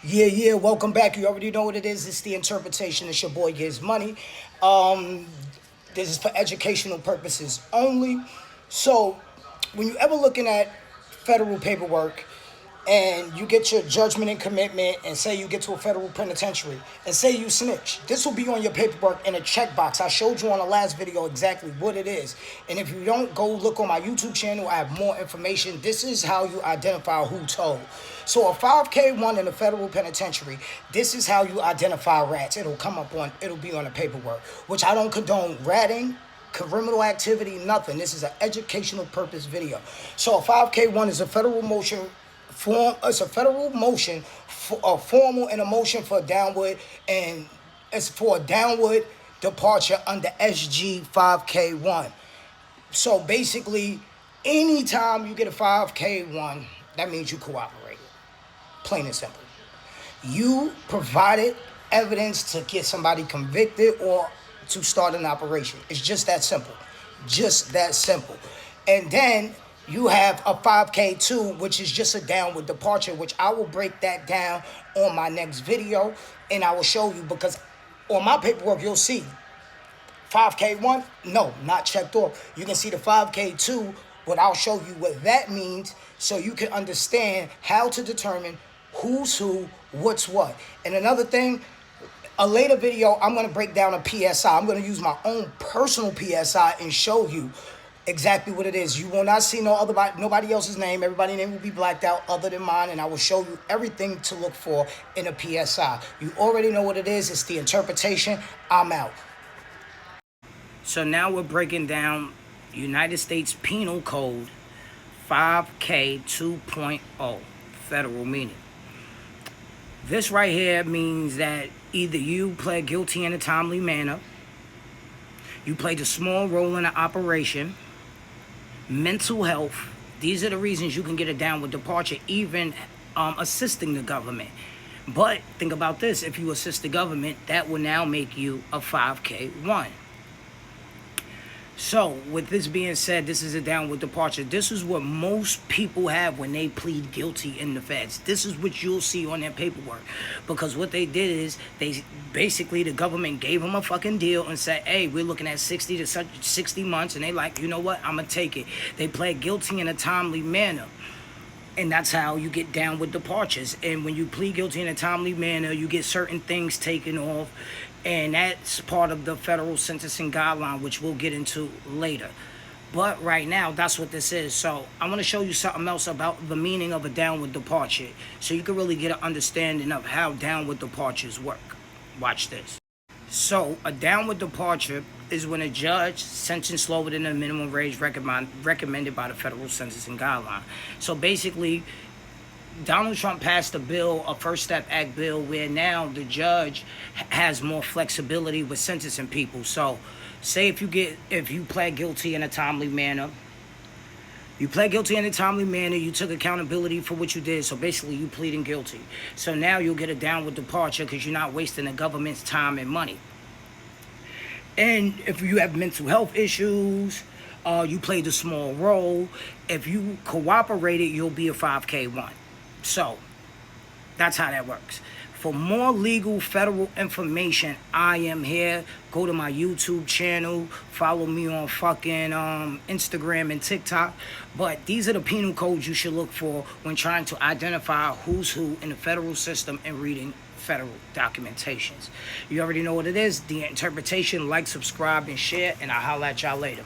Yeah, welcome back. You already know what it is. It's the interpretation. It's your boy Gives Money. Um, this is for educational purposes only. So, when you ever looking at federal paperwork and you get your judgment and commitment and say you get to a federal penitentiary and say you snitch, this will be on your paperwork in a checkbox. I showed you on the last video exactly what it is. And if you don't, go look on my YouTube channel. I have more information. This is how you identify who told. So a 5K1 in a federal penitentiary, this is how you identify rats. It'll be on the paperwork, which I don't condone ratting, criminal activity, nothing. This is an educational purpose video. So a 5K1 is a federal motion it's a federal motion for a formal and a motion for a downward, and it's for a downward departure under SG 5K1. So basically, anytime you get a 5K1, that means you cooperated. Plain and simple. You provided evidence to get somebody convicted or to start an operation. It's just that simple. Just that simple. And then you have a 5K2, which is just a downward departure, which I will break that down on my next video. And I will show you, because on my paperwork, you'll see 5K1, no, not checked off. You can see the 5K2, but I'll show you what that means so you can understand how to determine who's who, what's what. And another thing, a later video, I'm going to break down a PSI. I'm going to use my own personal PSI and show you exactly what it is. You will not see nobody else's name. Everybody's name will be blacked out other than mine, and I will show you everything to look for in a PSI. You already know what it is. It's the interpretation. I'm out. So now we're breaking down United States Penal Code 5K 2.0, federal meaning. This right here means that either you pled guilty in a timely manner, you played a small role in an operation, mental health. These are the reasons you can get a downward departure, even assisting the government. But think about this. If you assist the government, that will now make you a 5K1. So, with this being said, this is a downward departure. This is what most people have when they plead guilty in the feds. This is what you'll see on their paperwork. Because what they did is, the government gave them a fucking deal and said, hey, we're looking at 60 to 60 months. And they like, you know what, I'm going to take it. They pled guilty in a timely manner. And that's how you get downward departures. And when you plead guilty in a timely manner, you get certain things taken off. And that's part of the federal sentencing guideline, which we'll get into later. But right now, that's what this is. So I'm going to show you something else about the meaning of a downward departure, so you can really get an understanding of how downward departures work. Watch this. So a downward departure is when a judge sentenced lower than the minimum range recommended by the federal sentencing guideline. So basically, Donald Trump passed a bill, a First Step Act bill, where now the judge has more flexibility with sentencing people. So say if you pled guilty in a timely manner, you took accountability for what you did. So basically, you pleading guilty. So now you'll get a downward departure because you're not wasting the government's time and money. And if you have mental health issues, you played a small role, if you cooperated, you'll be a 5K1. So that's how that works. For more legal federal information, I am here. Go to my YouTube channel. Follow me on fucking Instagram and TikTok. But these are the penal codes you should look for when trying to identify who's who in the federal system and reading federal documentations. You already know what it is. The interpretation. Like, subscribe, and share. And I'll holler at y'all later.